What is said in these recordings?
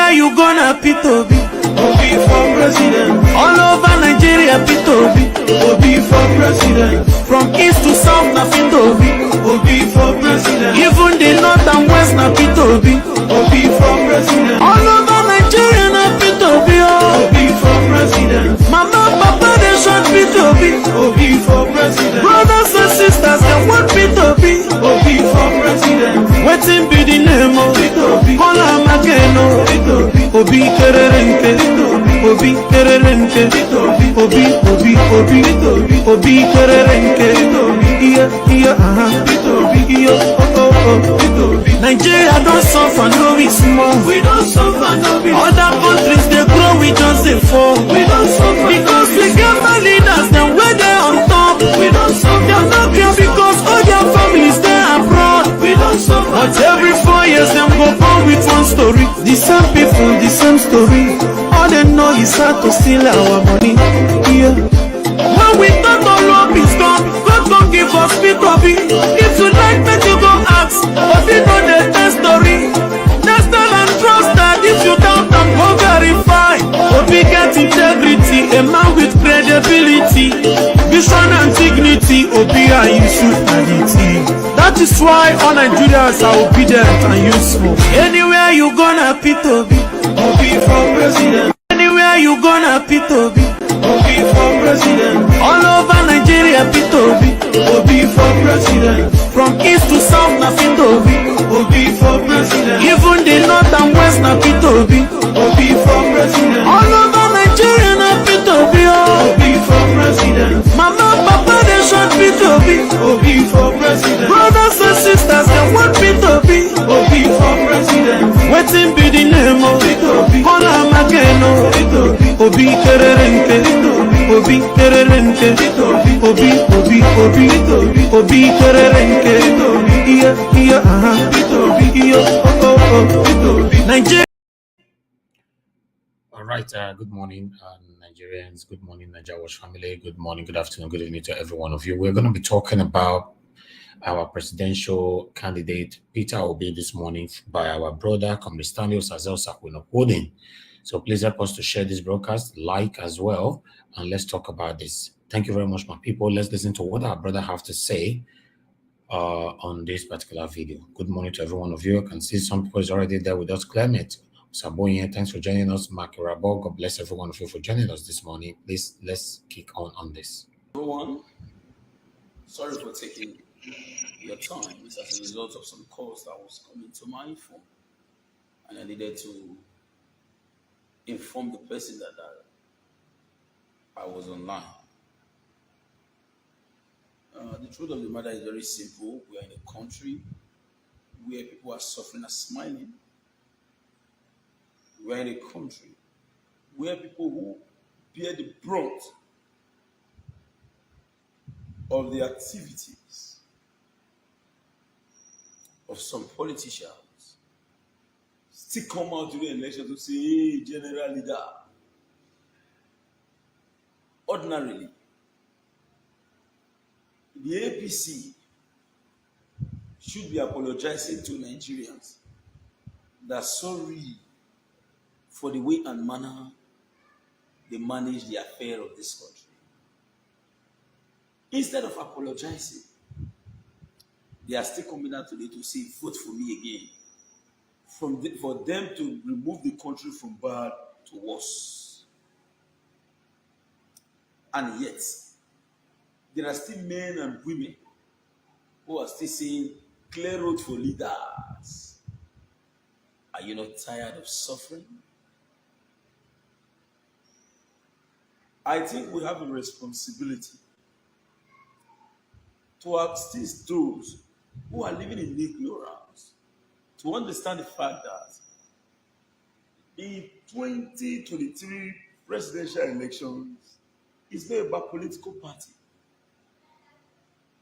Anywhere you gonna Peter Obi, Obi for president. All over Nigeria, Peter Obi, Obi for president. From east to south, na Peter Obi, Obi for president. Even the north and west, na Peter Obi, Obi for president. All over Nigeria, na Peter Obi, Obi for president. Mama, papa, they shot Peter Obi, Obi for president. Brothers and sisters, they want Peter Obi, Obi for president. Waiting be the name of Peter Obi, call him again, Obi kererenke, Obi kererenke, Obi Obi kererenke, Nigeria don't suffer, no we small. We don't suffer, no we. Other countries they grow, we just they fall. We don't suffer because we get my leaders, then where they on top. We don't suffer, they're not here because all their families they abroad. We don't suffer, but every 4 years them go on with one story. The same people, the same story. All they know is how to steal our money. Yeah. When we thought all love is gone, God don't give us Peter Obi. If you like, let you go ask. But we know the test story. Test and trust that if you doubt them, go verify. Obi get integrity, a man with credibility, vision and dignity. Obi are useful quality. That is why all Nigerians are obedient and useful. Anywhere you gonna Peter Obi, Obi for president. Anywhere you gonna Peter Obi, Obi for president. All over Nigeria, Peter Obi, Obi for president. From east to south, na Peter Obi, Obi for president. Even the north and west, na Peter Obi, Obi for president. All over Nigeria, na Peter Obi, Obi for president. Mama, papa, they shot Peter Obi, Obi for president. Brothers and sisters, they want Peter Obi, Obi for president. Waiting be the name of Peter Obi, call him again, Obi kererenke, Obi kererenke, Obi kererenke, Nigeria. All right. Good morning, Nigerians. Good morning, Nigeria Watch family. Good morning, good afternoon, good evening to every one of you. We're going to be talking about our presidential candidate, Peter Obi, this morning by our brother, Comrade Stanley Osazel Sakwino Holding. So please help us to share this broadcast, like as well, and let's talk about this. Thank you very much, my people. Let's listen to what our brother have to say on this particular video. Good morning to every one of you. I can see some people is already there with us. Clement Saboye, thanks for joining us. Mark Rabo, God bless every one of you for joining us this morning. Please, let's kick on this. Everyone, sorry for taking your time. It's as a result of some calls that was coming to my phone, and I needed to inform the person that I was online. The truth of the matter is very simple. We are in a country where people are suffering and smiling. We are in a country where people who bear the brunt of the activities of some politicians still come out during election to say, hey, general leader. Ordinarily, the APC should be apologizing to Nigerians that sorry for the way and manner they manage the affair of this country. Instead of apologizing, they are still coming out today to say, vote for me again. For them to remove the country from bad to worse. And yet, there are still men and women who are still saying, clear road for leaders. Are you not tired of suffering? I think we have a responsibility to assist those who are living in ignorance to understand the fact that in 2023 presidential elections, it's not about political party.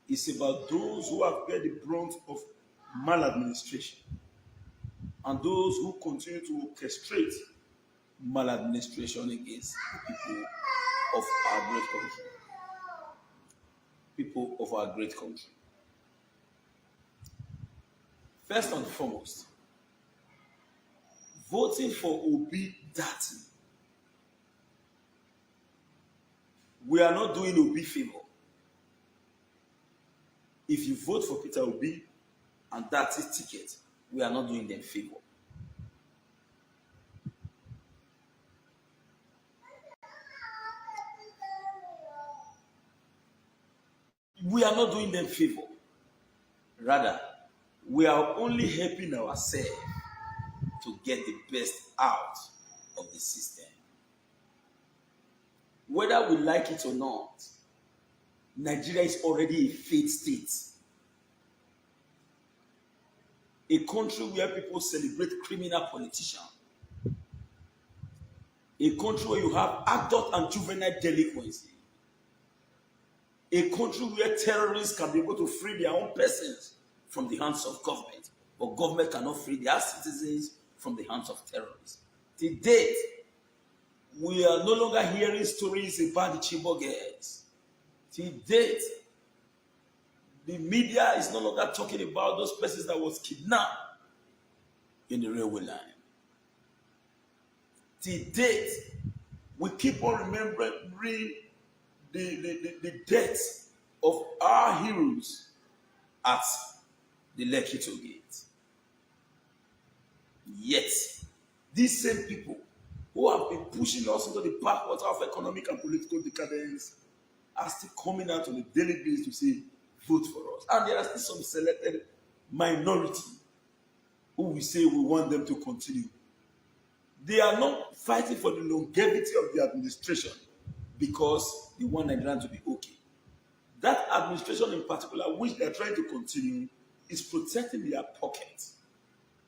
It's about those who have bear the brunt of maladministration and those who continue to orchestrate maladministration against the people of our great country. People of our great country. First and foremost, voting for Obi dirty. We are not doing Obi favor. If you vote for Peter Obi and that's his ticket, we are not doing them favor. We are not doing them favor. Rather, we are only helping ourselves to get the best out of the system. Whether we like it or not, Nigeria is already a failed state. A country where people celebrate criminal politicians. A country where you have adult and juvenile delinquency. A country where terrorists can be able to free their own persons from the hands of government, but government cannot free their citizens from the hands of terrorists. To date, we are no longer hearing stories about the Chibok girls. To date, the media is no longer talking about those persons that was kidnapped in the railway line. To date, we keep on remembering the deaths of our heroes at the Lekki Toll Gate. Yet, these same people who have been pushing us into the backwater of economic and political decadence are still coming out on a daily basis to say, vote for us. And there are still some selected minority who we say we want them to continue. They are not fighting for the longevity of the administration because they want Nigeria to be okay. That administration in particular, which they are trying to continue, is protecting their pockets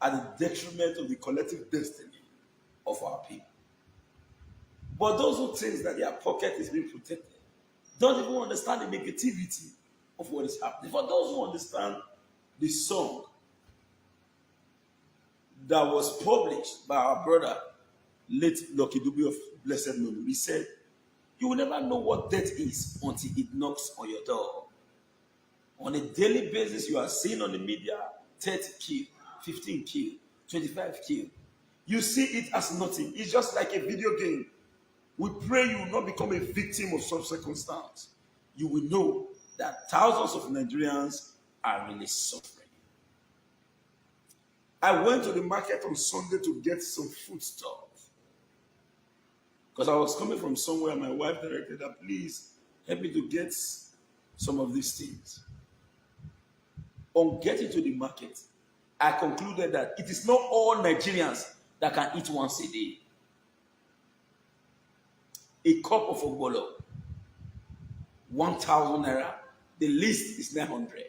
at the detriment of the collective destiny of our people. But those who think that their pocket is being protected don't even understand the negativity of what is happening. For those who understand the song that was published by our brother, late Lucky Dube of Blessed Memory, he said, you will never know what death is until it knocks on your door. On a daily basis, you are seeing on the media 30 killed, 15 killed, 25 killed. You see it as nothing. It's just like a video game. We pray you will not become a victim of such circumstance. You will know that thousands of Nigerians are really suffering. I went to the market on Sunday to get some food stuff. Because I was coming from somewhere, my wife directed that, please help me to get some of these things. On getting to the market, I concluded that it is not all Nigerians that can eat once a day. A cup of ogbolo, 1,000 naira. The least is 900.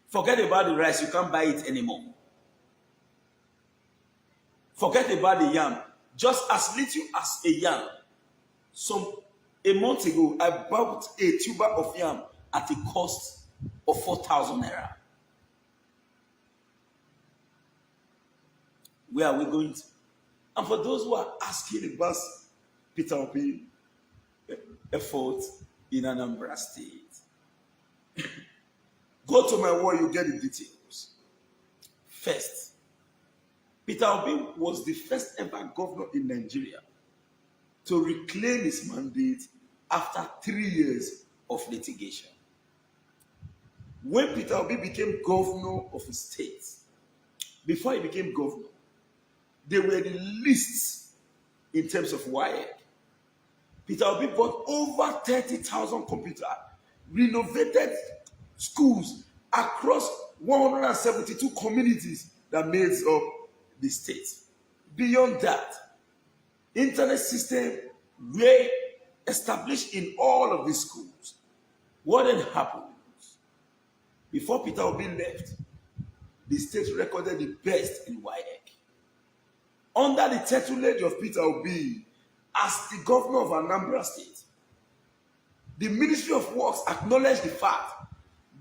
Forget about the rice, you can't buy it anymore. Forget about the yam. Just as little as a yam. A month ago, I bought a tuber of yam at a cost of 4,000 naira. Where are we going to? And for those who are asking about Peter Obi effort in Anambra State, go to my wall, you get the details. First, Peter Obi was the first ever governor in Nigeria to reclaim his mandate after 3 years of litigation. When Peter Obi became governor of a state, before he became governor, they were the least in terms of WAEC. Peter Obi bought over 30,000 computers, renovated schools across 172 communities that made up the state. Beyond that, internet system were established in all of these schools. What then happened? Before Peter Obi left, the state recorded the best in WAEC. Under the tutelage of Peter Obi, as the governor of Anambra State, the Ministry of Works acknowledged the fact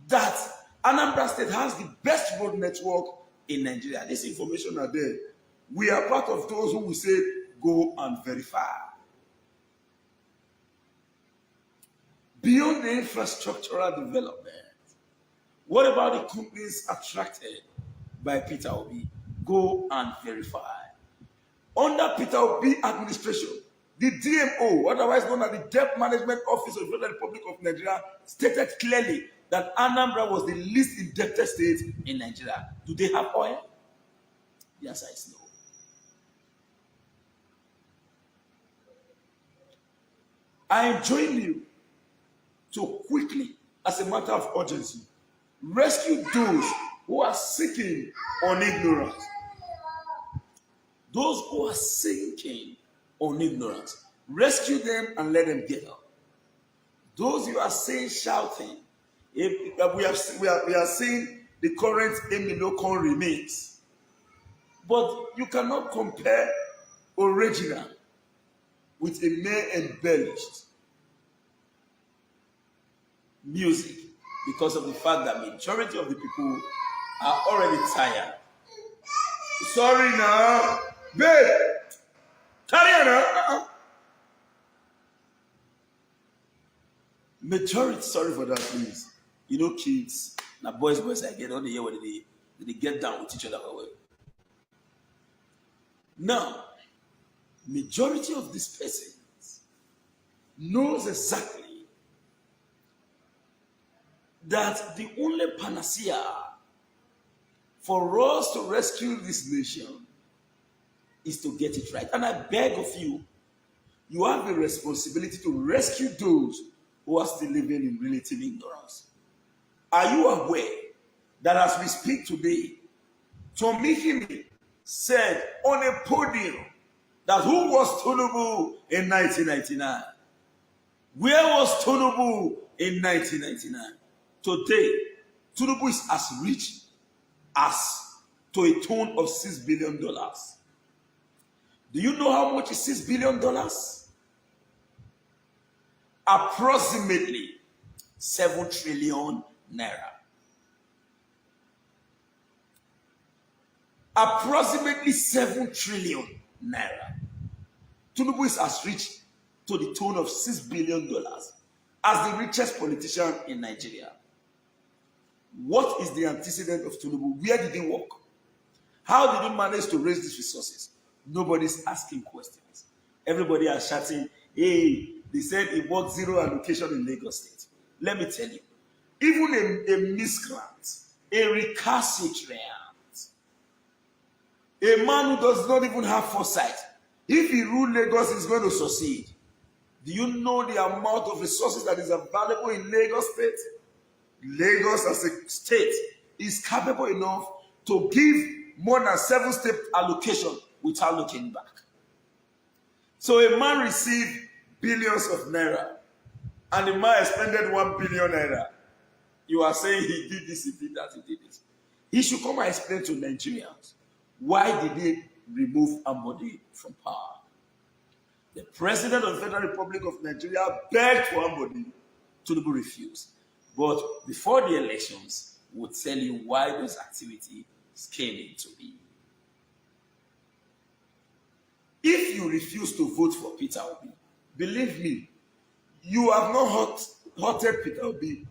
that Anambra State has the best road network in Nigeria. This information are there. We are part of those who will say, go and verify. Beyond the infrastructural development, what about the companies attracted by Peter Obi? go and verify. Under Peter Obi administration, the DMO, otherwise known as the Debt Management Office of the Federal Republic of Nigeria, stated clearly that Anambra was the least indebted state in Nigeria. Do they have oil? The answer is no. I join you to quickly, as a matter of urgency, rescue those who are sinking on ignorance. Those who are sinking on ignorance, rescue them and let them get up. Those you are saying shouting, we are seeing the current Emilokon remains, but you cannot compare original with a mere embellished music, because of the fact that majority of the people are already tired. Sorry now, babe. Carry on. Majority, sorry for that, please. You know, kids, now boys I get on the year where they get down with each other. Now, majority of these persons knows exactly that the only panacea for us to rescue this nation is to get it right. And I beg of you, you have a responsibility to rescue those who are still living in relative ignorance. Are you aware that as we speak today, Tomihimi said on a podium that who was Tinubu in 1999? Where was Tinubu in 1999? Today, Tinubu is as rich as to a tune of $6 billion. Do you know how much is $6 billion? Approximately 7 trillion naira. Approximately 7 trillion naira. Tinubu is as rich to the tune of $6 billion as the richest politician in Nigeria. What is the antecedent of Tinubu? Where did he work? How did he manage to raise these resources? Nobody's asking questions. Everybody is shouting, hey, they said he worked zero allocation in Lagos State. Let me tell you, even a miscreant, a recalcitrant, a man who does not even have foresight, if he rule Lagos, he's going to succeed. Do you know the amount of resources that is available in Lagos State? Lagos as a state is capable enough to give more than 7 state allocation without looking back. So a man received billions of naira and the man expended 1 billion naira. You are saying he did this, he did that, he did this. He should come and explain to Nigerians why did he remove Ambodi from power. The president of the Federal Republic of Nigeria begged for Ambodi. Tinubu refused. But before the elections, we'll tell you why those activities came into being. If you refuse to vote for Peter Obi, believe me, you have not hurted Peter Obi.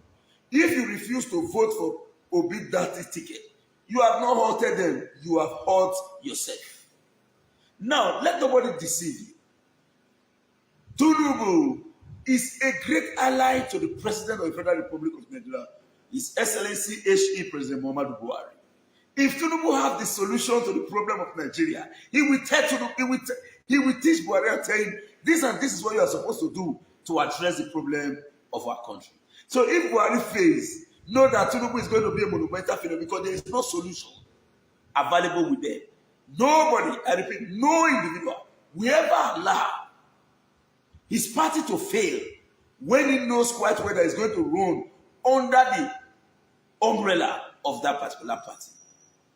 If you refuse to vote for Obi that ticket, you have not hurted them, you have hurt yourself. Now, let nobody deceive you. Tinubu is a great ally to the President of the Federal Republic of Nigeria, His Excellency H.E. President Muhammadu Buhari. If Tinubu has the solution to the problem of Nigeria, he will teach Buhari and tell him, this and this is what you are supposed to do to address the problem of our country. So if Buhari fails, know that Tinubu is going to be a monumental failure because there is no solution available with them. Nobody, I repeat, no individual will ever allow his party to fail when he knows quite well that he's going to run under the umbrella of that particular party.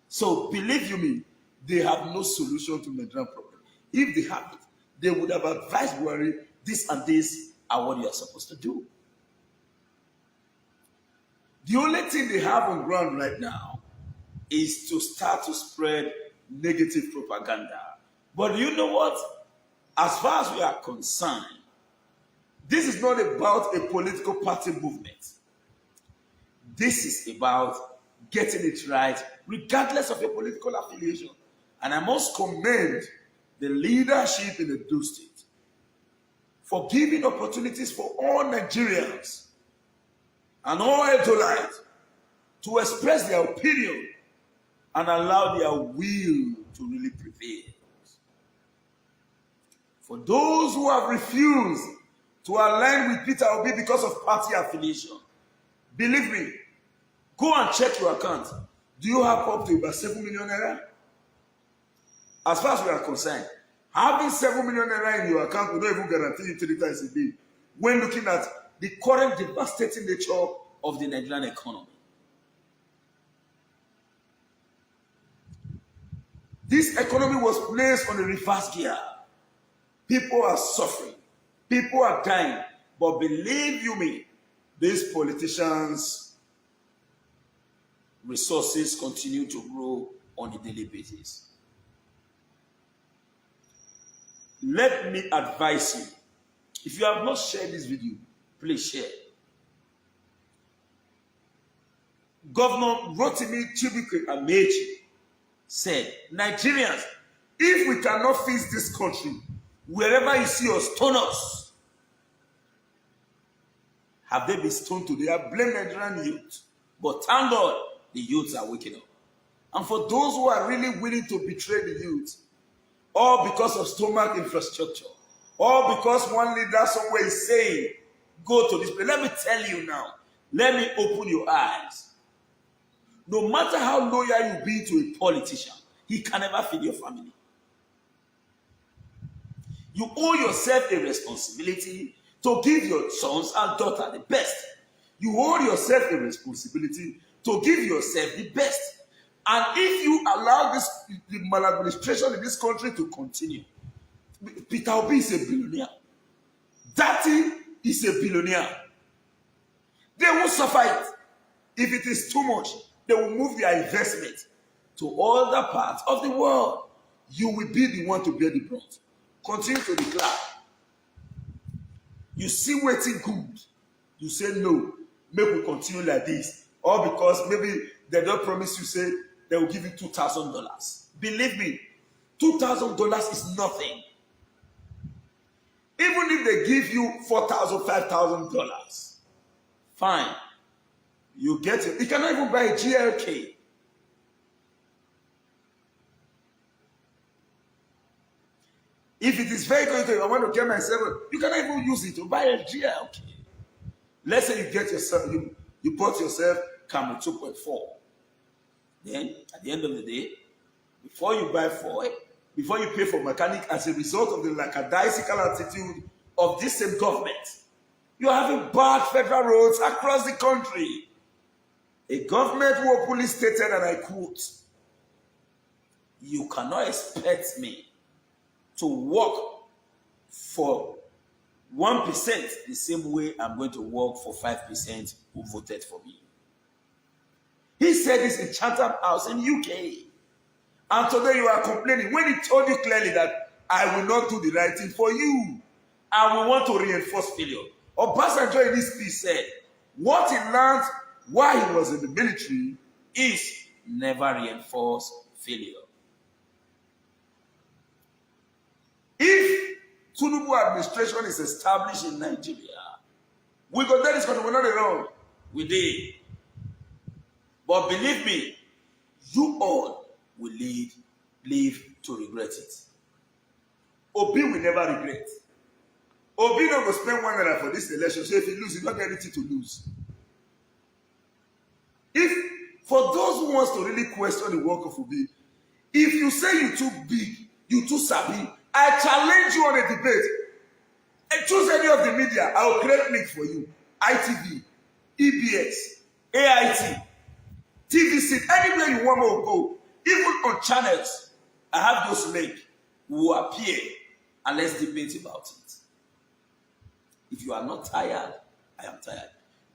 So believe you me, they have no solution to the Nigerian problem. If they have it, they would have advised Buhari, this and this are what you are supposed to do. The only thing they have on ground right now is to start to spread negative propaganda. But you know what? As far as we are concerned, this is not about a political party movement. This is about getting it right, regardless of your political affiliation. And I must commend the leadership in the Edo State for giving opportunities for all Nigerians and all Edolites to express their opinion and allow their will to really prevail. For those who have refused to align with Peter Obi because of party affiliation, believe me, go and check your account. Do you have up to about 7 million naira? As far as we are concerned, having 7 million naira in your account will not even guarantee you 3 times a day when looking at the current devastating nature of the Nigerian economy. This economy was placed on a reverse gear. People are suffering. People are dying. But believe you me, these politicians' resources continue to grow on a daily basis. Let me advise you. If you have not shared this video, please share. Governor Rotimi Chibuike Amechi said, Nigerians, if we cannot fix this country, wherever you see us, stone us. Have they been stoned today? I blame Nigerian youth. But thank God, the youths are waking up. And for those who are really willing to betray the youth, all because of stomach infrastructure, all because one leader somewhere is saying, go to this place. Let me tell you now, let me open your eyes. No matter how loyal you be to a politician, he can never feed your family. You owe yourself a responsibility to give your sons and daughters the best. You owe yourself a responsibility to give yourself the best. And if you allow the maladministration in this country to continue, Peter Obi is a billionaire. Daddy is a billionaire. They won't suffer it. If it is too much, they will move their investment to other parts of the world. You will be the one to bear the brunt. Continue to declare. You see waiting good. You say no. Maybe we continue like this. Or because maybe they don't promise you, say they will give you $2,000. Believe me, $2,000 is nothing. Even if they give you $4,000, $5,000, fine. You get it. You cannot even buy a GLK. If it is very good, I want to get myself, you cannot even use it to buy a GLK. Let's say you get yourself, you bought yourself Camry 2.4. Then, at the end of the day, before you buy for it, before you pay for mechanic as a result of the lackadaisical attitude of this same government, you are having bad federal roads across the country. A government who openly stated, and I quote, you cannot expect me to work for 1% the same way I'm going to work for 5% who voted for me. He said this in Chatham House in UK. And today you are complaining when he told you clearly that I will not do the right thing for you. I will want to reinforce failure. Obasanjo in this piece said, what he learned while he was in the military is never reinforce failure. If Tinubu administration is established in Nigeria, we go there, this country, we're not around. We did. But believe me, you all will live to regret it. Obi will never regret. Obi not go spend $1 for this election, so if he loses, he don't get anything to lose. If, for those who wants to really question the work of Obi, if you say you too big, you too sabi, I challenge you on a debate. And choose any of the media, I will create link for you. ITV, EBS, AIT, TVC, anywhere you want to go. Even on channels, I have those links. We will appear and let's debate about it. If you are not tired, I am tired.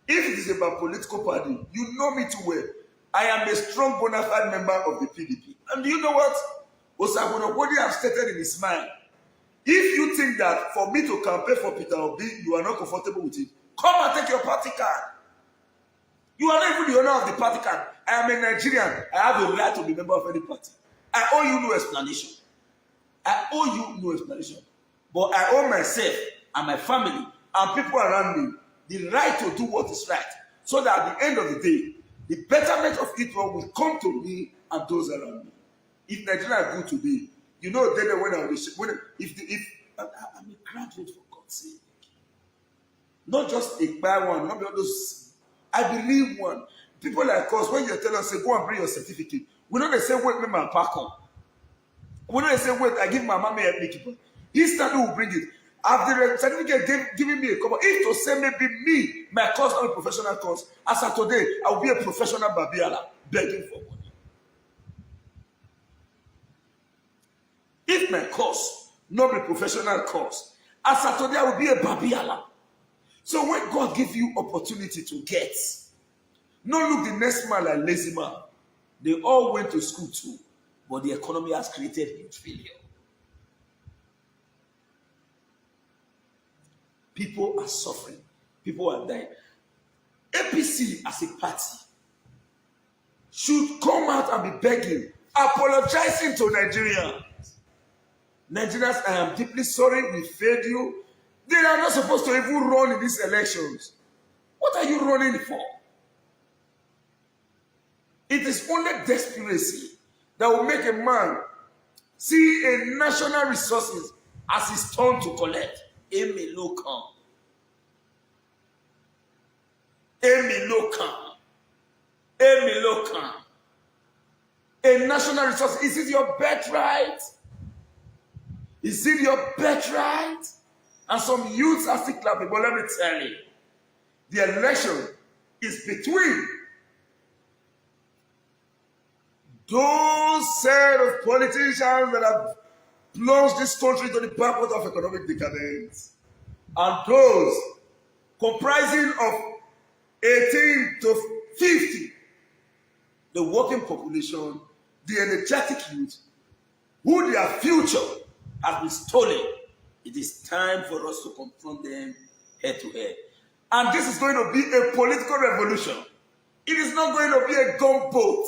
If it is about political party, you know me too well. I am a strong bona fide member of the PDP. And do you know what? Osagunobodi has stated in his mind. If you think that for me to campaign for Peter Obi, you are not comfortable with it, come and take your party card. You are not even the owner of the party card. I am a Nigerian. I have a right to be a member of any party. I owe you no explanation. I owe you no explanation. But I owe myself and my family and people around me the right to do what is right. So that at the end of the day, the betterment of it all will come to me and those around me. If Nigeria are good today, you know, then when I'm a graduate, for God's sake, not just a bad one, not those. I believe one. People like us, when you tell us, say, go and bring your certificate, we know they say, wait, me my pack on. We know they say, wait, I give my mommy a keeper. Instantly will bring it. After the certificate giving me a cover, if to say maybe me, my course, not a professional course, as of today, I will be a professional babiala begging for money. If my course, not a professional course, as of today, I will be a babiala. So when God gives you opportunity to get, no look the next man like lazy man. They all went to school too, but the economy has created huge failure. People are suffering. People are dying. APC as a party should come out and be begging, apologizing to Nigerians. Nigerians, I am deeply sorry we failed you. They are not supposed to even run in these elections. What are you running for? It is only desperation that will make a man see a national resources as his turn to collect. Emi lokan. Emi lokan. Emi lokan. A national resource. Is it your birthright? Is it your birthright? And some youths are still clapping. But let me tell you, the election is between those set of politicians that have plunged this country to the purpose of economic decadence, and those comprising of 18 to 50, the working population, the energetic youth, who their future has been stolen. It is time for us to confront them head to head. And this is going to be a political revolution. It is not going to be a gunboat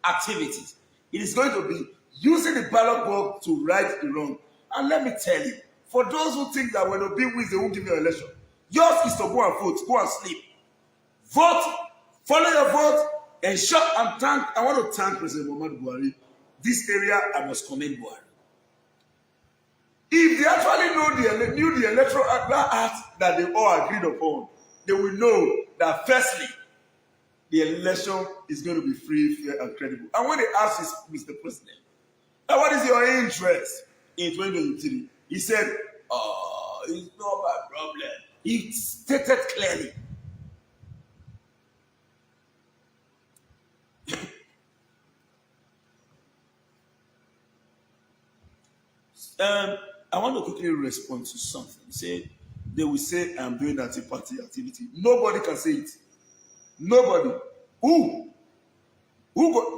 activities. It is going to be using the ballot box to right the wrong. And let me tell you, for those who think that when Obi wins, they won't give you an election, yours is to go and vote, go and sleep. Vote, follow your vote, and shop and thank. I want to thank President Muhammadu Buhari. This area, I must commend Buhari. If they actually knew the electoral act that they all agreed upon, they will know that firstly, the election is going to be free, fair, and credible. And when they ask Mr. President, now what is your interest in 2023? He said, oh, it's not my problem. He stated clearly. I want to quickly respond to something. They will say I'm doing anti-party activity. Nobody can say it. Nobody. Who?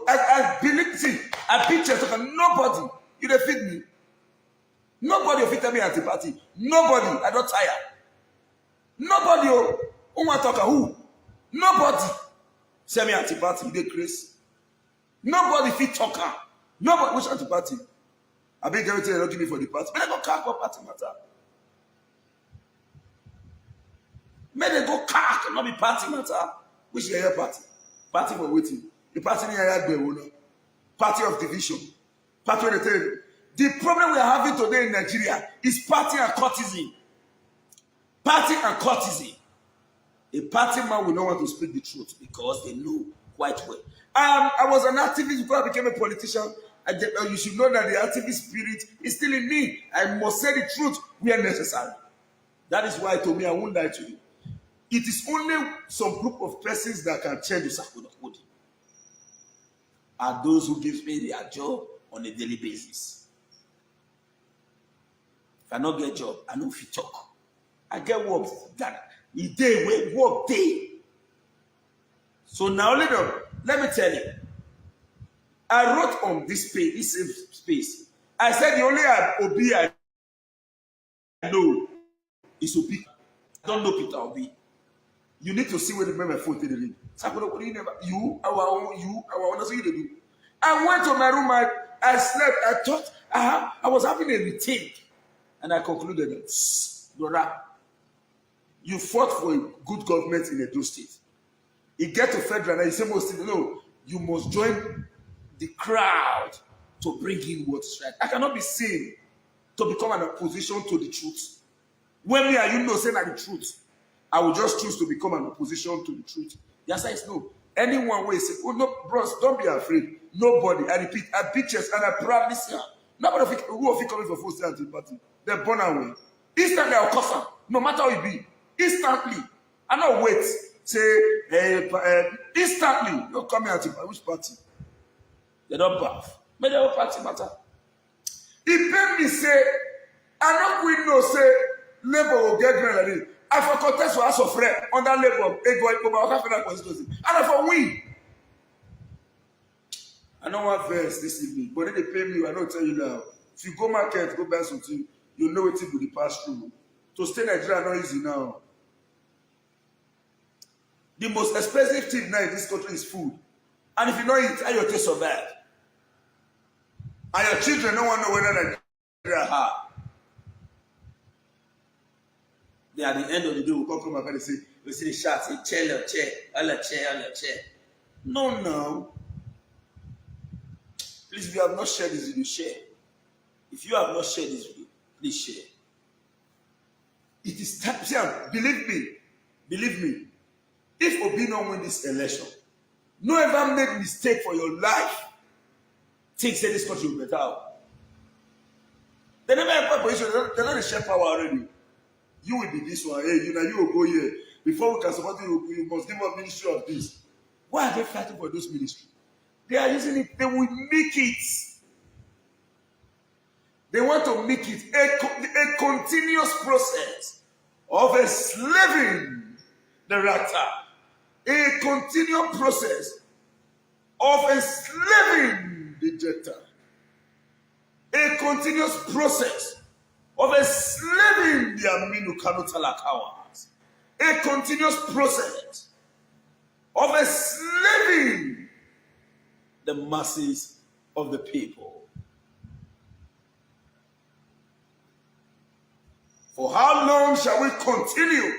I believe, see, I picture nobody. You don't feed me. Nobody will fit me anti-party. Nobody. I don't tire. Nobody. Who want to talk? Who? Nobody. Say me anti-party. They crazy. Nobody fit talker. Nobody. Which anti-party? I beg everything they don't give me for the party. May they go cack up party matter. May they go cack, not be party matter. Which is your party? Party for waiting. The party in party of division. Party of the table. The problem we are having today in Nigeria is party and courtesy. Party and courtesy. A party man will not want to speak the truth because they know quite well. I was an activist before I became a politician. You should know that the activist spirit is still in me. I must say the truth where necessary. That is why to me I won't lie to you. It is only some group of persons that can change the circle of body. Are those who give me their job on a daily basis. If I not get a job, I know if you talk. I get work that a day, work day. So now let me tell you. I wrote on this page, this same space. I said the only Obi I know is Obi. I don't know Peter Obi. You need to see where the my phone today. You, our own, so you do. I went to my room. I slept. I thought I was having a retake. And I concluded that, brother, you fought for a good government in Edo State. You get to federal and you say, no, you must join the crowd to bring in what's right. I cannot be seen to become an opposition to the truth. When me and you know saying the truth, I will just choose to become an opposition to the truth. The answer is no. Anyone will say, oh no, bros, don't be afraid. Nobody, I repeat, I beat chest and I proudly say, nobody who of you coming for full stay anti-party. They're born away. Instantly, I'll cuss them, no matter how it be. Instantly. I don't wait. Say, instantly, you're coming anti-party. Which party? They don't bath. But the whole party matter. He paid me say, I don't quit no say, labor will get grand like this. I for contest for us of friend under labor, and I for win. I don't want verse this evening, but then they pay me. I don't tell you now. If you go market, go buy something, you know what it will pass through. To stay in Nigeria not easy now. The most expensive thing now in this country is food. And if you don't eat, how your taste survive? And your children don't want to know whether Nigeria hard. They at the end of the day will come back and they say, we see the shots, say, chair, all the chair. No. Please, if you have not shared this video, share. If you have not shared this video, please share. It is time. Believe me. If Obi don't win this election, no ever make mistake for your life. Think say this country will better out. They never have position. They're not the share power already. You will be this one. Hey, you will go here. Before we can support you, you must give up ministry of this. Why are they fighting for those ministries? They are using it. They will make it. They want to make it a continuous process of enslaving the Rata. A continuous process of enslaving the Jetta. A continuous process of enslaving the Aminu Kano Talakawas. A continuous process of enslaving the masses of the people. For how long shall we continue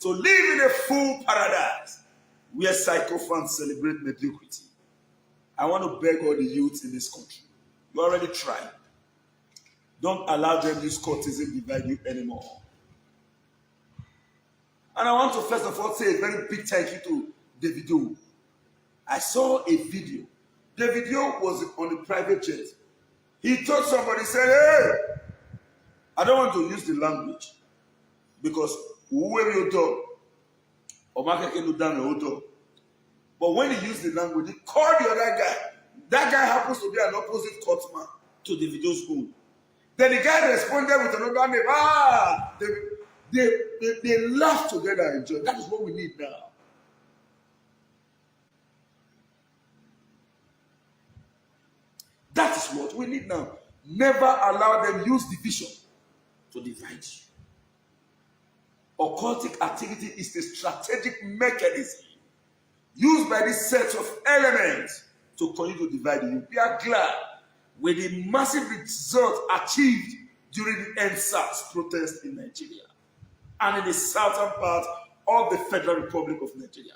to live in a full paradise where psychophants celebrate mediocrity? I want to beg all the youths in this country. You already tried. Don't allow them use courtism divide you anymore. And I want to first of all say a very big thank you to Davido. I saw a video. The video was on a private jet. He told somebody, said, hey, I don't want to use the language because whoever you do, or but when he used the language, he called the other guy. That guy happens to be an opposite courtman to the video's own. Then the guy responded with another name. They laugh together and enjoy. That is what we need now. That is what we need now. Never allow them use division to divide you. Occultic activity is a strategic mechanism used by this set of elements to continue to divide you. We are glad with the massive result achieved during the NSAS protest in Nigeria and in the southern part of the Federal Republic of Nigeria.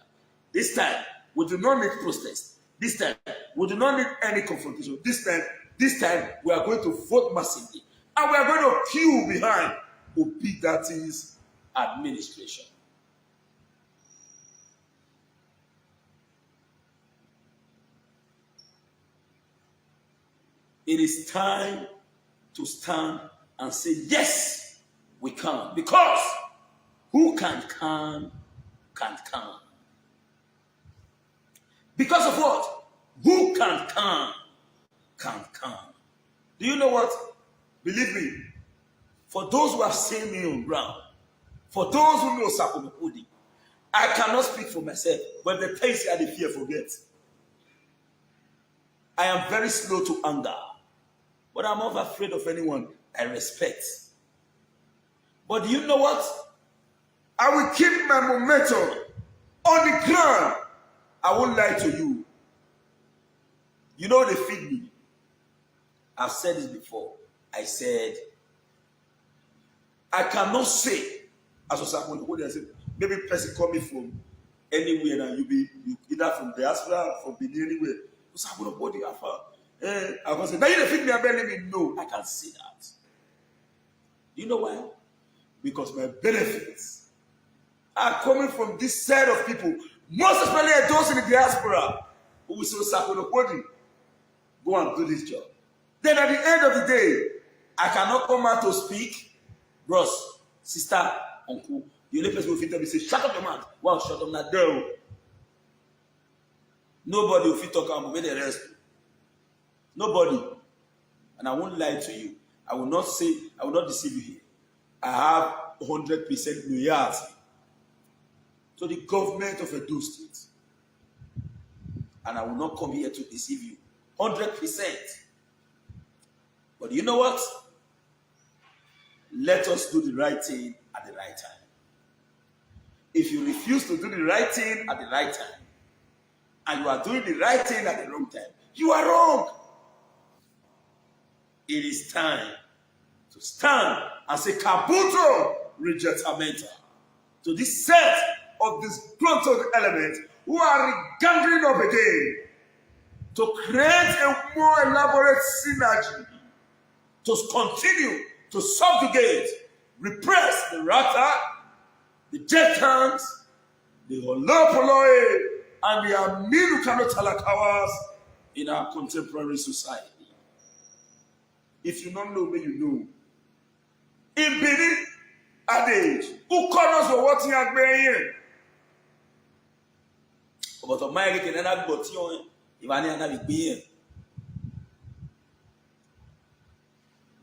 This time, we do not need protest. This time, we do not need any confrontation. This time, we are going to vote massively. And we are going to queue behind Obi Dati's administration. It is time to stand and say, yes, we can. Because who can come. Because of what? Who can come. Do you know what? Believe me, for those who have seen me on ground, for those who know Sakumapudi, I cannot speak for myself, but the things I fear forget. I am very slow to anger, but I'm not afraid of anyone I respect. But do you know what? I will keep my momentum on the ground. I won't lie to you. You know they feed me. I've said this before. I said, I cannot say, as was happening, what I said, maybe person coming from anywhere and you either from diaspora, from Benin, anywhere. What's happening? What do you have? I can say, now you don't fit me a belly. No, I can't say that. Do you know why? Because my benefits are coming from this set of people, most especially those in the diaspora who will say, go and do this job. Then at the end of the day, I cannot come out to speak. Bros, sister, uncle, the only person who fit tell me say, shut up your mouth. Wow, shut up that girl. Nobody will fit talk about the rest. Nobody. And I won't lie to you. I will not deceive you here. I have 100% loyalty to the government of Edo State. And I will not come here to deceive you. 100%. But you know what? Let us do the right thing at the right time. If you refuse to do the right thing at the right time, and you are doing the right thing at the wrong time, you are wrong. It is time to stand and say, Kabuto rejectamenta to this set of disgruntled elements who are gangling up again to create a more elaborate synergy to continue to subjugate, repress the Rata, the Jetans, the Holopoloi, and the Aminu Talakawas in our contemporary society. If you don't know, may you know. In Benin, at age, who call us for what you are doing? But of my can never go to you, if I never be.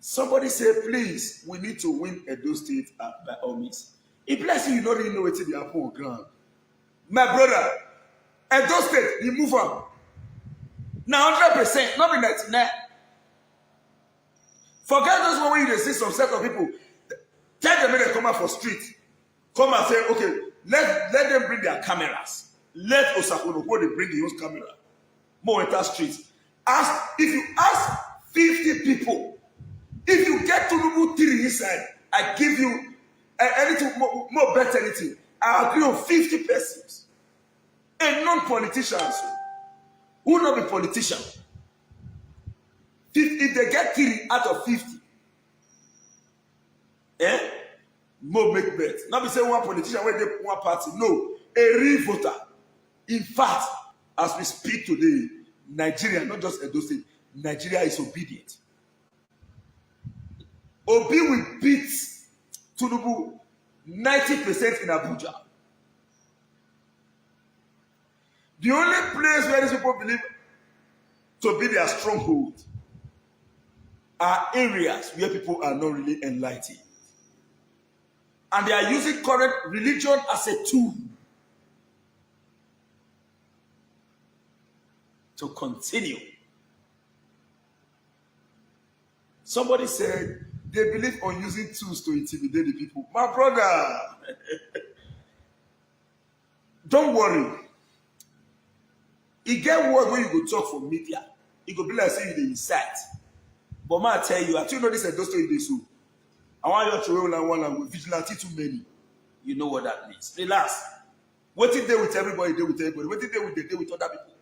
Somebody say, please, we need to win Edo State by all means. If bless you, you don't even know what they are for ground. My brother, Edo State, you move on. Now 100%, not be 99. Forget those one where you see some set of people. Tell them they come out for street. Come and say, okay, let them bring their cameras. Let Osakono go, they bring the own camera. More enter street. If you ask 50 people, if you get to Nubu 3 inside, I give you anything more bet anything. I agree on 50 persons. And non-politicians who not be politicians. If they get 3 out of 50, more make bet. Not be say one politician where they one party. No, a real voter. In fact, as we speak today, Nigeria, not just Edo State, Nigeria is obedient. Obi will beat Tinubu 90% in Abuja. The only place where these people believe to be their stronghold are areas where people are not really enlightened. And they are using current religion as a tool to continue. Somebody said they believe on using tools to intimidate the people. My brother, don't worry. It get worse when you go talk for media. It go be like saying you dey incite. But man, I tell you, I know this is those story they so. I want you to roll like one with vigilante too many. You know what that means. Relax. What if they with everybody, they with everybody. What if they with other people?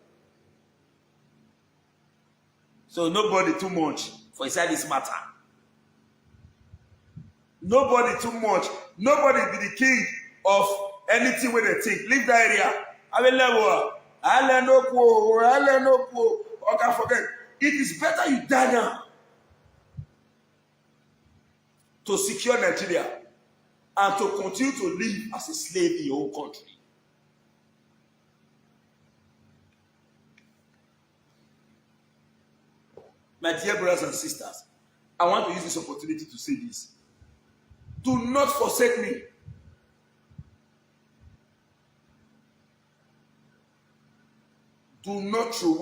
So nobody too much for inside this matter. Nobody too much. Nobody be the king of anything where they think. Leave that area. I will level. I know. Okay, forget. It is better you die now to secure Nigeria and to continue to live as a slave in your own country. My dear brothers and sisters, I want to use this opportunity to say this. Do not forsake me. Do not throw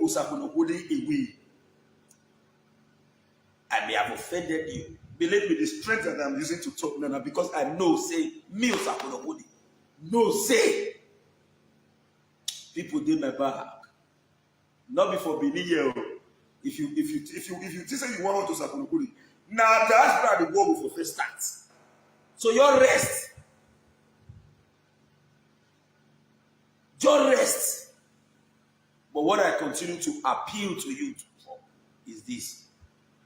Osakunokode away. I may have offended you. Believe me, the strength that I'm using to talk now, because I know, say, me Osakunokode. No, say, people did my back. Not before Benin here. If you say you want to Sakunukuri, now that's where the war will first start. So your rest. Your rest. But what I continue to appeal to you for is this.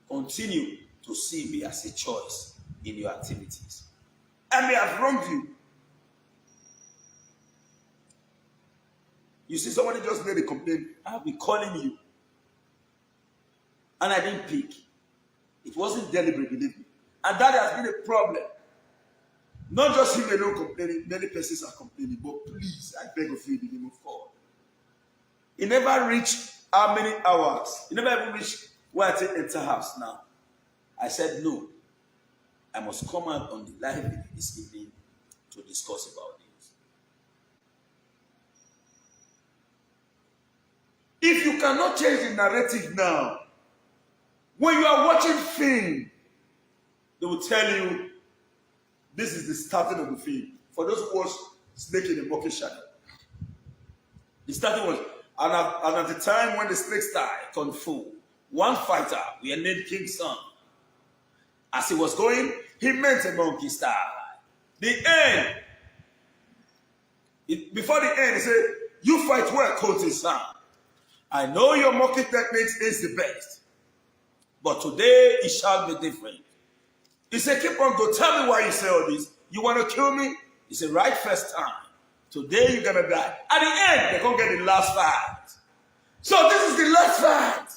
Continue to see me as a choice in your activities. I may have wronged you. You see, somebody just made a complaint. I'll be calling you. And I didn't pick. It wasn't deliberate, believe me. And that has been a problem. Not just him alone complaining, many persons are complaining. But please, I beg of you, in the name of God. He never reached how many hours? He never even reached where I take enter house now. I said, no. I must come out on the live video this evening to discuss about this. If you cannot change the narrative now, when you are watching film, they will tell you this is the starting of the film. For those who watch Snake in the Bucket Shadow, the starting was, and at the time when the snake started turned full, one fighter, we are named King Son. As he was going, he met a monkey star. The end. Before the end, he said, you fight well, Coach Son. I know your monkey techniques is the best. But today, it shall be different. He said, keep on go. Tell me why you say all this. You want to kill me? He said, right first time. Today, you're going to die. At the end, they're going to get the last fight. So this is the last fight.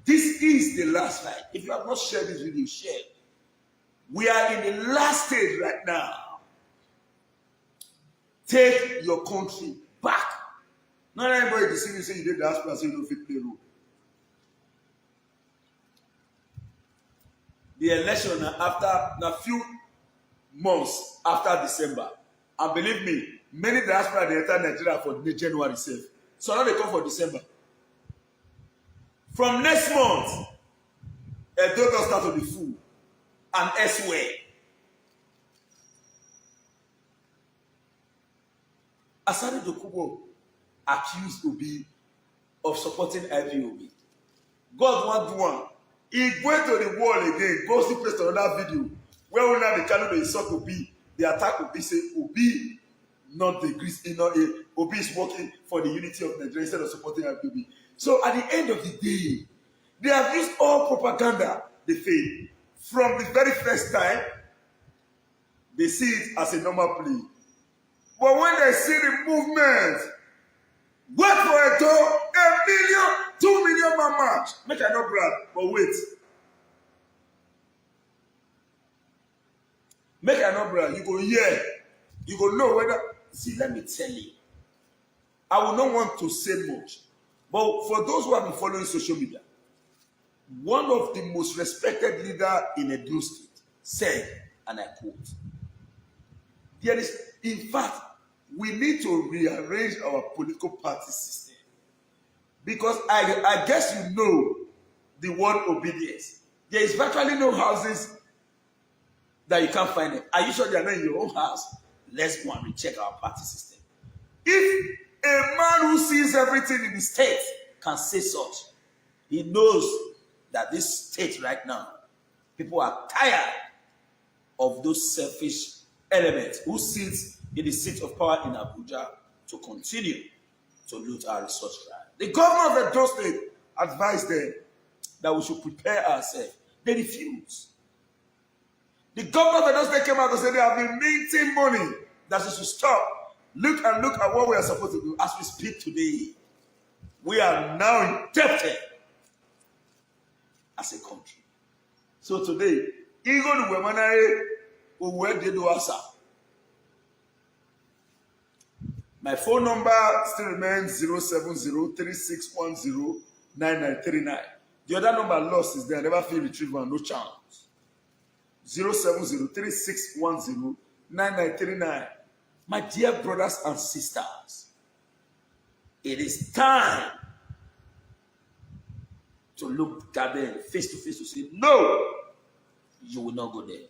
This is the last fight. If you have not shared this video, share it. We are in the last stage right now. Take your country back. Not everybody deceiving you say you did the diaspora, so you don't fit play role. The election after a few months after December. And believe me, many diaspora they enter Nigeria for January itself. So now they come for December. From next month, Edo will start to be full. And elsewhere. Asari Dokubo accused Obi of supporting IPOB. God want one. He went to the wall again, goes to post another video where we now the channel they insult Obi, the attack Obi say Obi not the Greece, Obi is working for the unity of Nigeria instead of supporting IPOB. So at the end of the day, they have used all propaganda they failed. From the very first time, they see it as a normal plea. But when they see the movement, wait for it, 1 million, 2 million man march. Make I not brag, but wait. Make I not brag. You go hear. You go know whether. See, let me tell you. I will not want to say much. But for those who have been following social media, one of the most respected leaders in Edo State said, and I quote, there is, in fact, we need to rearrange our political party system. Because I guess you know the word obedience. There is virtually no houses that you can't find them. Are you sure they are not in your own house? Let's go and recheck our party system. If a man who sees everything in the state can say such, he knows that this state right now, people are tired of those selfish elements who sit in the seat of power in Abuja to continue to loot our resource. The governor of Edo State advised them that we should prepare ourselves. They refused. The governor of Edo State came out and said they have been minting money that we should stop. Look at what we are supposed to do as we speak today. We are now indebted as a country. So today, even my phone number still remains 070-3610-9939. The other number lost is there. I never feel retrieved one, no chance. 070-3610-9939. My dear brothers and sisters, it is time to look at them face to face to say, no, you will not go there.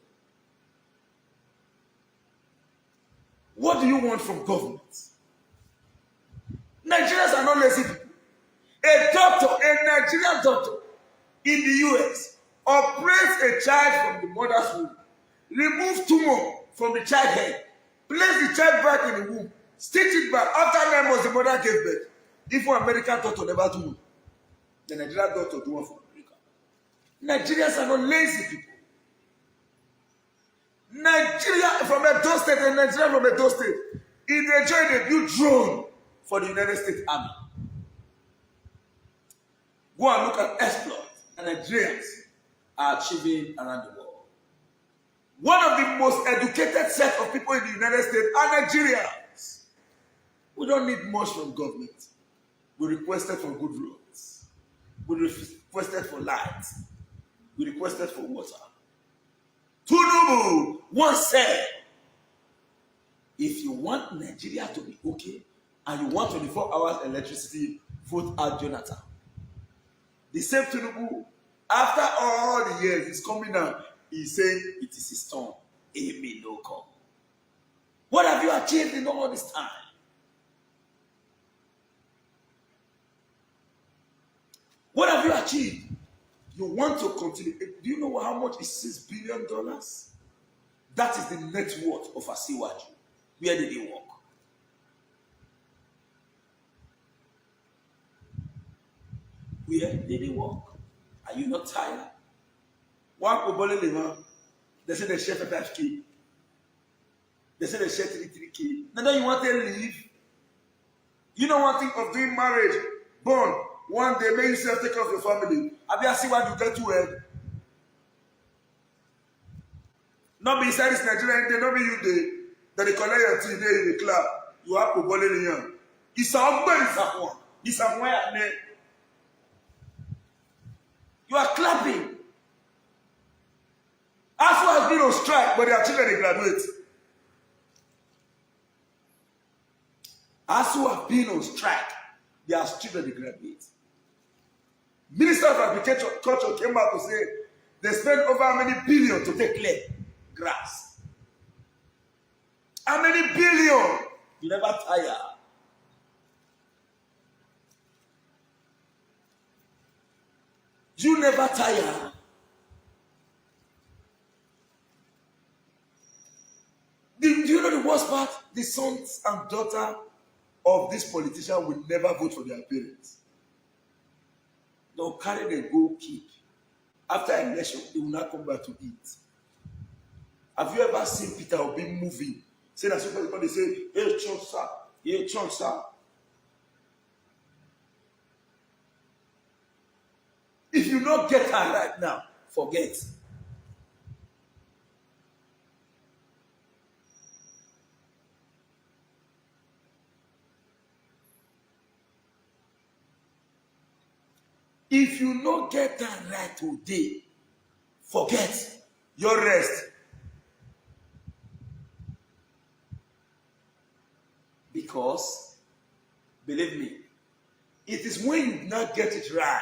What do you want from government? Nigerians are not lazy people. A doctor, a Nigerian doctor in the US, operates a child from the mother's womb, remove tumor from the child's head, place the child back in the womb, stitch it back. After 9 months, the mother gave birth. If one American doctor never do, the Nigerian doctor do one for America. Nigerians are not lazy people. Nigeria from a Edo State and Nigeria from a Edo State, in the joint they build drone for the United States Army. Go and look at exploits and Nigerians are achieving around the world. One of the most educated set of people in the United States are Nigerians. We don't need much from government. We requested for good roads. We requested for light. We requested for water. Tinubu once said, if you want Nigeria to be okay and you want 24 hours electricity, vote out Jonathan. The same Tinubu, after all the years, he's coming down. He's saying it is his turn. Amen, no come. What have you achieved in all this time? What have you achieved? You want to continue. Do you know how much is $6 billion? That is the net worth of Asiwaju. Where did he work? Where did he work? Are you not tired? They say they share 5K. They say they share 33K. Now you want to leave? You don't want to think of doing marriage, born. One day, make yourself take care of your family. Have you seen what you get to well? Not be inside this Nigerian day, not be you day. That they collect your tea there in the club. You have to ball in here. It's a one, it's a one. It's a one. You are clapping. ASU has been on strike, but their children they graduate. ASU have been on strike, their children they graduate. Minister of Agriculture came out to say they spent over how many billion to take clear grass. How many billion? You never tire. You never tire. Do you know the worst part? The sons and daughters of this politician will never vote for their parents. They'll carry the gold keep. After election, they will not come back to eat. Have you ever seen Peter Obi moving? Say that somebody say, hey, church, sir. Hey, church, sir. If you not get her right now, forget. If you not get that right today, forget your rest. Because, believe me, it is when you not get it right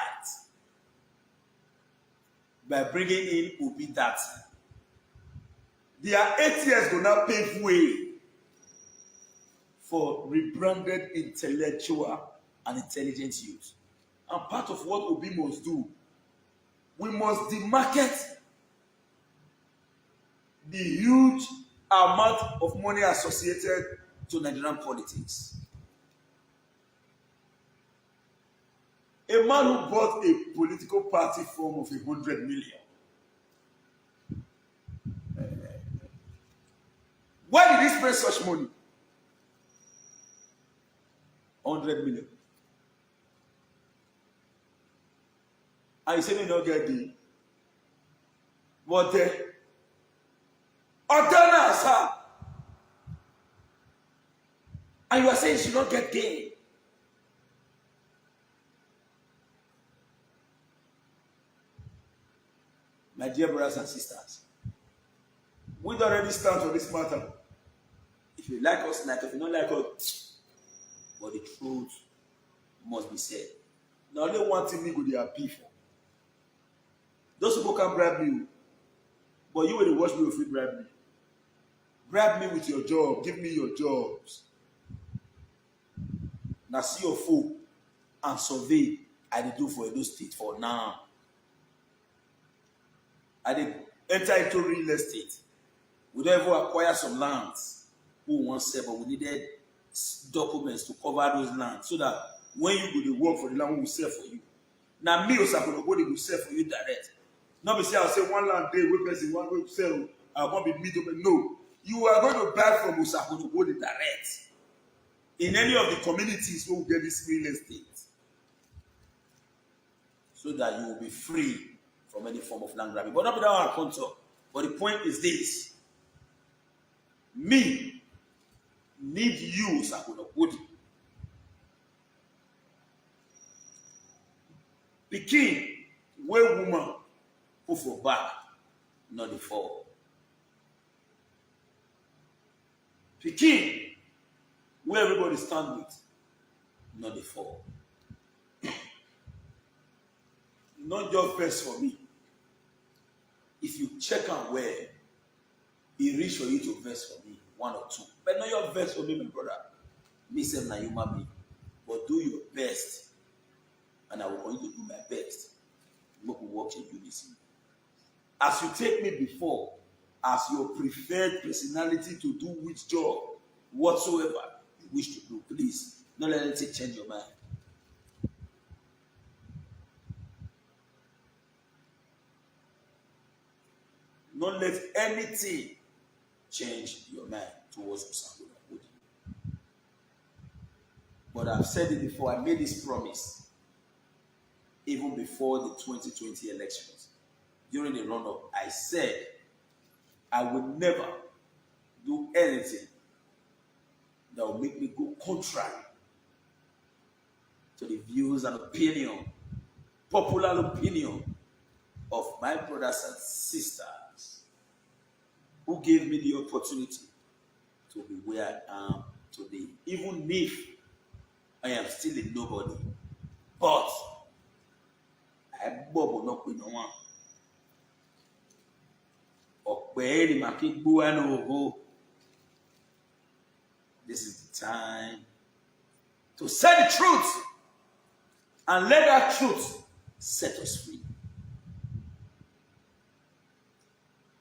by bringing in Obi that their 8 years will not pave way for rebranded intellectual and intelligent youth. And part of what Obi must do, we must demarket the huge amount of money associated to Nigerian politics. A man who bought a political party form of 100 million. Why did he spend such money? 100 million. And you say me not get the what the Ordana, sir. And you are saying you should not get gain. My dear brothers and sisters, we don't already stand for this matter. If you like us, like us. If you don't like us, but the truth must be said. Now only one thing we go dey happy for. Those people can bribe you, but you will watch me if you bribe me. Bribe me with your job. Give me your jobs. Now see your folk and survey I dey do for Edo State for now. I dey enter into real estate. We don't even acquire some lands who want sell, but we needed documents to cover those lands so that when you go to work for the land, we will sell for you. Now me also go to sell for you direct. Not be say I'll say one land day, we person one way sell. I won't be middleman. No, you are going to buy from Osako to go the direct. In any of the communities who get this real estate, so that you will be free from any form of land grabbing. But not without our control. But the point is this: me need you, Sakunokudi. Pikin, where woman who for back, not the fall. Pikin, where everybody stand with, not the fall. Not just verse for me. If you check out where it reach for you to verse for me, 1 or 2. But not your verse for me, my brother. Me say na human being. But do your best. And I will continue to do my best. Make we work in unison. As you take me before, as your preferred personality to do which job, whatsoever you wish to do, please, don't let anything change your mind. Don't let anything change your mind towards Osago. But I've said it before, I made this promise even before the 2020 elections. During the run-up, I said I would never do anything that will make me go contrary to the views and opinion, popular opinion of my brothers and sisters who gave me the opportunity to be where I am today. Even if I am still a nobody, but I bubble not with no one. This is the time to say the truth and let that truth set us free.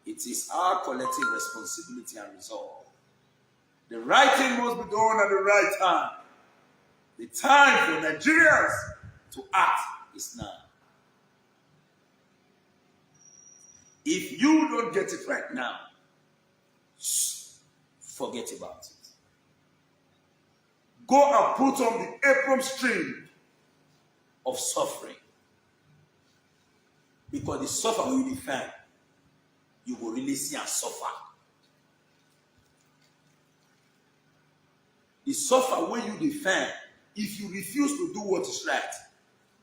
It is our collective responsibility and resolve. The right thing must be done at the right time. The time for Nigerians to act is now. If you don't get it right now, forget about it. Go and put on the apron string of suffering. Because the suffer will define, you will really see and suffer. The suffer when you define, if you refuse to do what is right,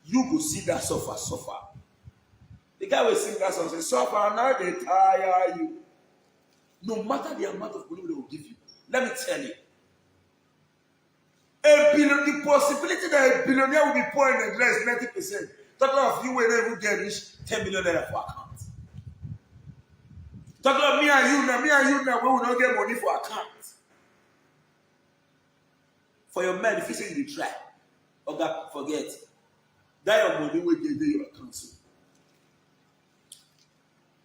you will see that suffer. The guy will sing that song, say, suffer, now they tire you. No matter the amount of money they will give you. Let me tell you. The possibility that a billionaire will be poor in the dress 90%. Talking of you will never get rich, 10 million naira for account. Talking of me and you now, we will not get money for account. For your men, if you say you try, okay, forget. That your money will get your account.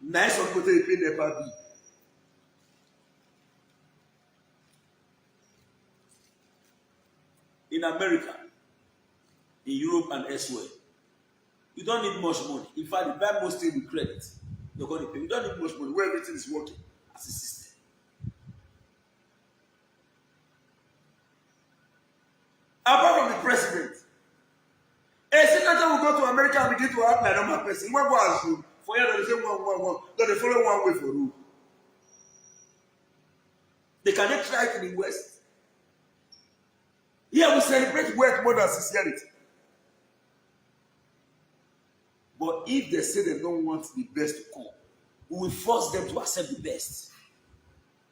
Nice of what they pay never be. In America, in Europe and elsewhere, you don't need much money. In fact, you buy most things with credit. You're going to pay. You don't need much money where everything is working as a system. Apart from the president, a senator will go to America and begin to act like a normal person. What was you? For you to say one. Don't they follow one way for rule? They cannot try it in the West. Here we celebrate wealth more than sincerity. But if they say they don't want the best to come, we will force them to accept the best.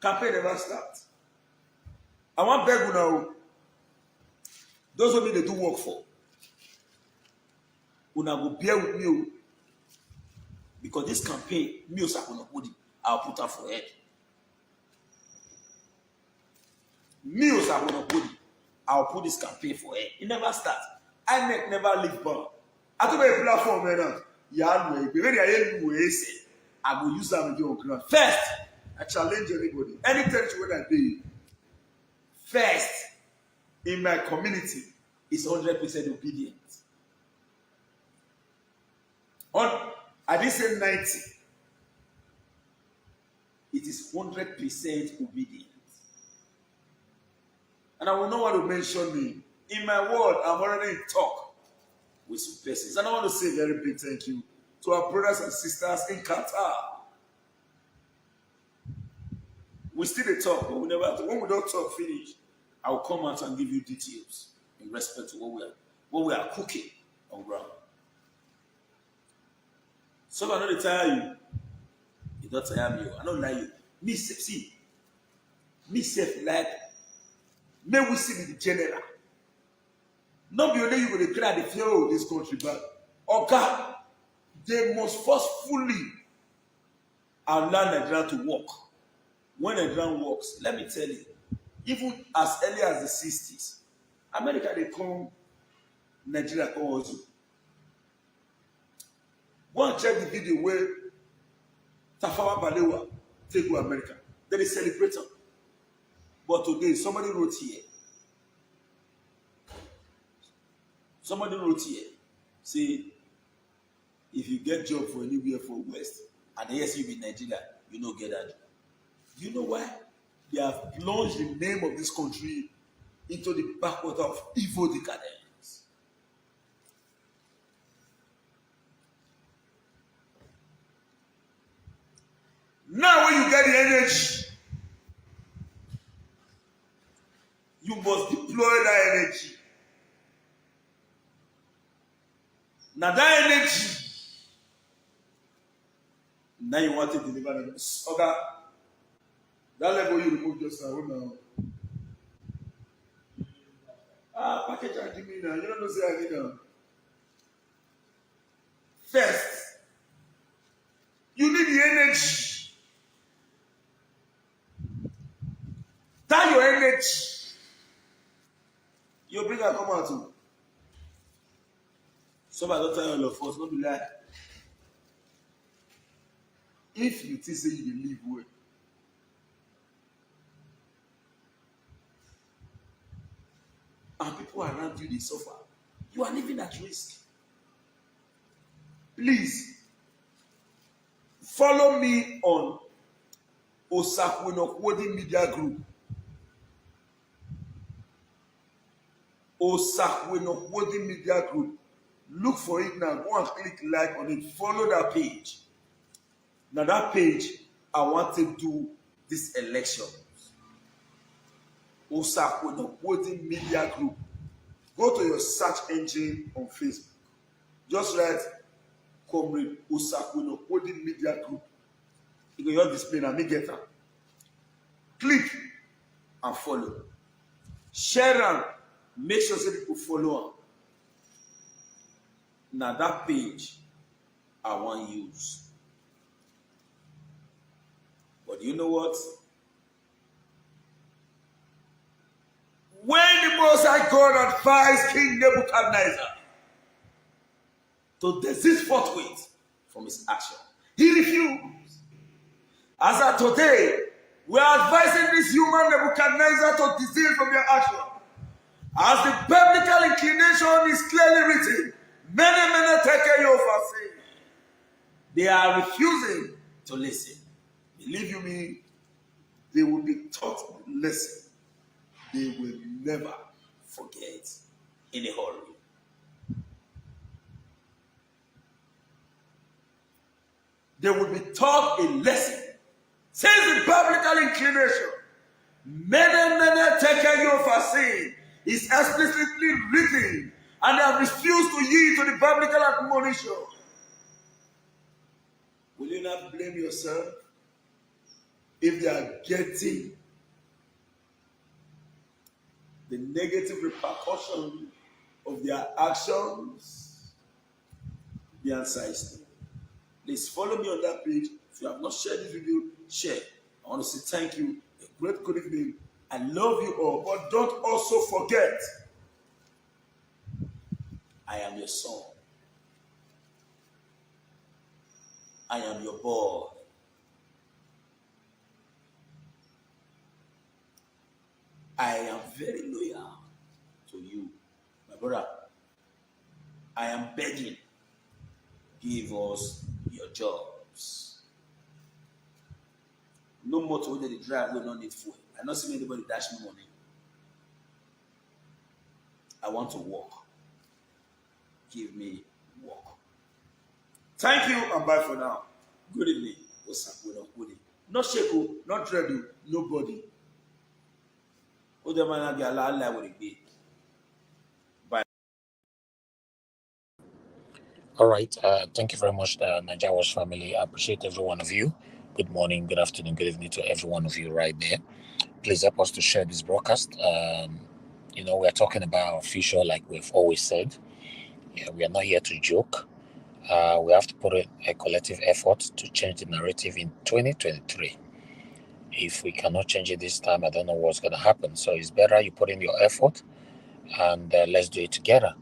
Campaign never starts. I want beg you now. Those who they do work for, una go bear with me. Because this campaign, I'll put her for head. Meals are going to put it. I'll put this campaign for it. It never starts. I never leave bar. I don't have a platform right now. Yeah, I will use that with your ground. First, I challenge anybody. Any territory that I do, first, in my community, is 100% obedience. I didn't say 90. It is 100% obedience. And I will not want to mention me. In my word, I'm already in talk with some persons. And I want to say a very big thank you to our brothers and sisters in Qatar. We still dey talk, but we never. When we don't talk finish, I will come out and give you details in respect to what we are cooking on ground. So I know they tire you. You don't tire me. I don't lie you. Me see. Me self like. May we see the general. Not be only you going to cry the fear of this country, but okay, they must forcefully allow Nigeria to work. When Nigeria works, let me tell you, even as early as the 60s, America they come, Nigeria come also. Go and check the video where Tafawa Balewa take to America. Then they celebrate them. But today, somebody wrote here. Say, if you get job for anywhere for West, and yes, you be Nigeria, you don't get that job. Do you know why? They have plunged the name of this country into the backwater of evil decadence. Now when you get the energy, you must deploy that energy. Now that energy, now you want to deliver them. Okay, that level you remove just now. Package I give me now. You don't know say I need now. First, you need the energy. That your energy. You bring her come out too. Somebody don't tell you all of us, not be lie. If you think say you will live well, and people around you they suffer, you are living at risk. Please follow me on Osakwenokwodi Media Group. Osakwenokwodi Media Group. Look for it now. Go and click like on it. Follow that page. Now that page, I want to do this election. Osakwenokwodi Media Group. Go to your search engine on Facebook. Just write Comrade Osakwenokwodi Media Group. You go your display and make it up. Click and follow. Share and make sure that people follow. Now that page I want to use. But you know what? When the Most High God advised King Nebuchadnezzar to desist forthwith from his action, he refused. As of today, we are advising this human Nebuchadnezzar to desist from their action. As the biblical inclination is clearly written, many take you for sin. They are refusing to listen. Believe you me, they will be taught the lesson. They will never forget in a hurry. They will be taught a lesson. Since the biblical inclination, many take you for sin, is explicitly written, and they have refused to yield to the biblical admonition. Will you not blame yourself if they are getting the negative repercussion of their actions? The answer is no. Please follow me on that page. If you have not shared this video, share. I want to say thank you. A great good evening I love you all, but don't also forget, I am your son. I am your boy. I am very loyal to you, my brother. I am begging, give us your jobs. No more to order the drive, we don't need food. I don't see anybody dash me money. I want to work. Give me work. Thank you and bye for now. Good evening. What's up? Good. Not Sheko, not Tredu, nobody. Bye. All right. Thank you very much, Nigerians family. I appreciate every one of you. Good morning, good afternoon, good evening to every one of you right there. Please help us to share this broadcast. We're talking about our future, like we've always said. Yeah, we are not here to joke. We have to put in a collective effort to change the narrative in 2023. If we cannot change it this time, I don't know what's going to happen. So it's better you put in your effort and let's do it together.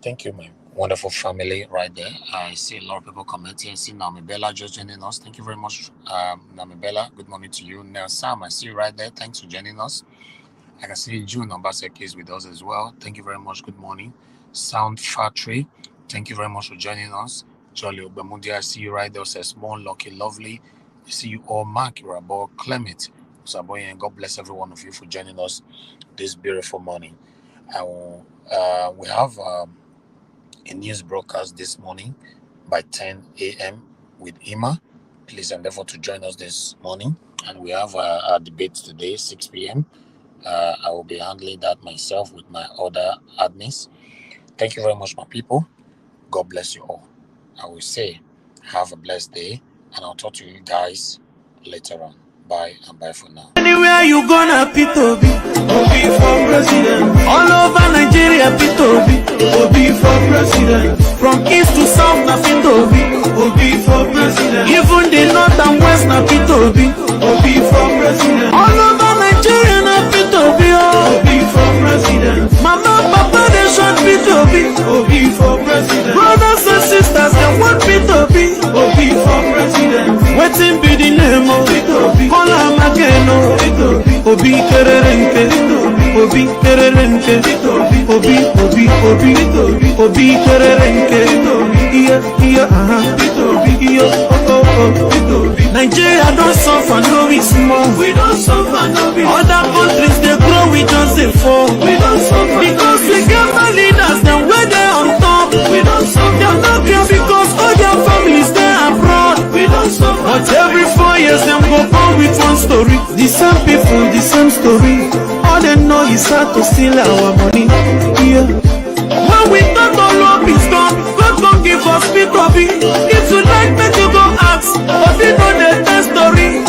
Thank you, my wonderful family right there. I see a lot of people commenting. I see Namibella just joining us. Thank you very much, Namibella. Good morning to you. Now, Sam, I see you right there. Thanks for joining us. I can see June Obaseki is with us as well. Thank you very much. Good morning. Sound Factory, thank you very much for joining us. Jolly Obemundi, I see you right there. Says Small, Lucky, Lovely. I see you all, Mark, Irabo, Clement, Saboy, and God bless every one of you for joining us this beautiful morning. We have a news broadcast this morning by 10 a.m. with Ima. Please endeavor to join us this morning. And we have a debate today, 6 p.m. I will be handling that myself with my other admins. Thank you very much, my people. God bless you all. I will say, have a blessed day, and I'll talk to you guys later on. Bye and bye for now. Anywhere you gonna Peter Obi, Obi for president. All over Nigeria, Peter Obi, Obi for president. From east to south, na Peter Obi, Obi for president. Even the north and west, na Peter Obi, Obi for president. All over Nigeria, na Peter Obi, Obi for president. Mama, papa, they shot Peter Obi, Obi for president. Brothers and sisters, they want Peter Obi, Obi for president. Waiting be the name of Peter Obi. Kola Mageno, Obi Kerenke, Obi Kerenke, Obi Kerenke, Nigeria don't suffer, no we small. We don't suffer, no we. Other countries they grow, we just they fall. We don't suffer because we get my leaders, then where they on top. We don't suffer, they're not here because all their families they abroad. We don't suffer, but every 4 years them go on with one story. The same people, the same story. All they know is how to steal our money. Yeah. When we thought all up is done, God gon' give us Peter Obi. If you like, make you go ask. But you know the test story.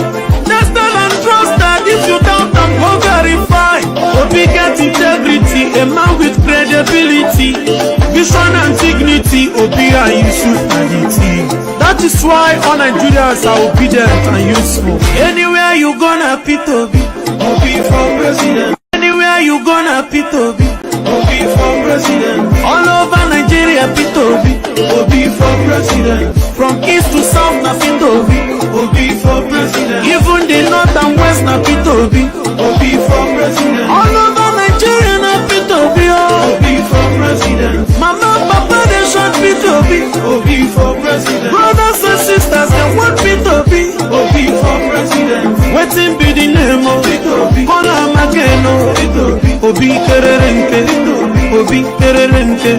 Next time and trust that if you doubt them, go verify. Obi get integrity, a man with credibility, vision and dignity. Obi and Yusuf Nagiti. That is why all Nigerians are obedient and useful. Anywhere you gonna Peter Obi, Obi for president. Anywhere you gonna Peter Obi, Obi for president. All over Nigeria, Peter Obi, Obi for president. From east to south, na Peter Obi, Obi for president. Even the north and west, na Peter Obi, Obi for president. All over Nigeria, na Peter Obi, Obi for president. Mama, papa, they shot Peter Obi, Obi for president. Brothers and sisters, they want Peter Obi, Obi for president. Waiting be the name of Peter Obi. Kola Mageno, Obi Kerenke, Obi Kerenke,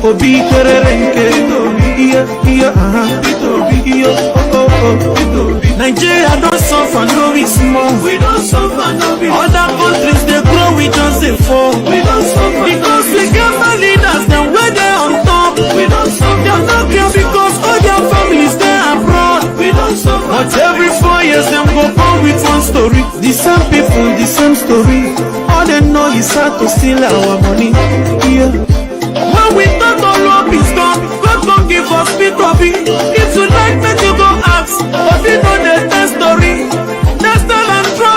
Obi Kerenke. Nigeria don't suffer, no we small. We don't suffer, no we. Other countries they grow, we just they fall. We don't suffer because we get my leaders, then where they on top. We don't suffer, they're not here because all their families they abroad. We don't suffer, but every 4 years them go on with one story. The same people, the same story. All they know is how to steal our money. Yeah. When we thought all up is done, God gon' give us Peter Obi. If you like, make you go ask. But you know the test story. Next time and try.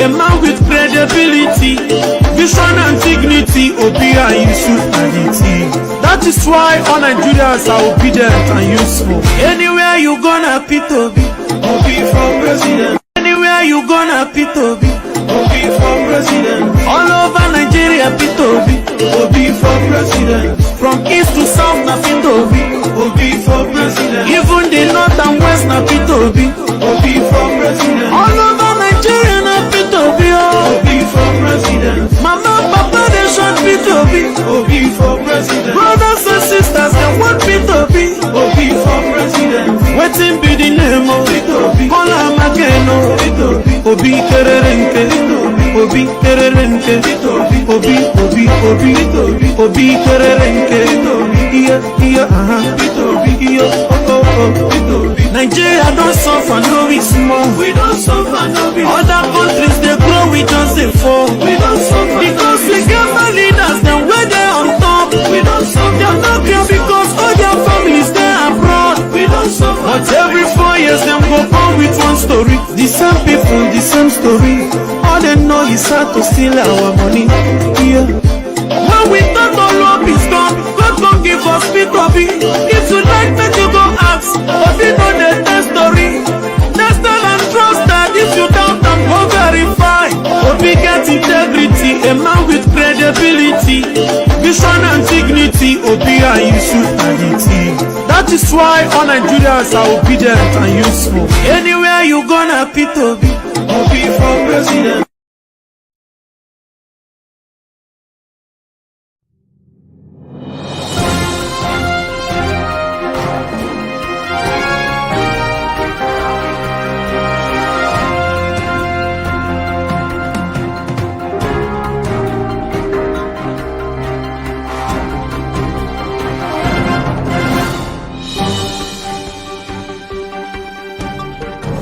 a man with credibility, vision and dignity, Obi and Yusuf Aditi. That is why all Nigerians are obedient and useful. Anywhere you gonna Peter Obi, Obi for president. Anywhere you gonna Peter Obi, Obi for president. All over Nigeria, Peter Obi, Obi for president. From east to south, na Peter Obi, Obi for president. Even the north and west, na Peter Obi, Obi for president. All over Nigeria, na Peter Obi, Obi for president. Mama, papa, they shot Peter Obi, Obi for president. Brothers and sisters, they want Peter Obi, Obi for president. Waiting be the name of Peter Obi, call him again, Obi Kererenke, Obi Kererenke, Obi, Obi, Obi, Obi Kererenke, Nigeria don't suffer, no we small. We don't suffer, no we. Other countries they grow, we just they fall. We don't suffer because we get my leaders, then where they on top. We don't suffer, they're not here because all their families they abroad. We don't suffer, but every 4 years them go on with one story. The same people, the same story. All they know is how to steal our money. Yeah. When we thought all love is done, God gon' give us Peter Obi. If you like, make you go ask. Obi know the test story. Test and trust that if you doubt them, go verify. Obi get integrity, a man with credibility, vision and dignity, Obi and Yusuf Aditi. That is why all Nigerians are obedient and useful. Anywhere you gonna Peter Obi,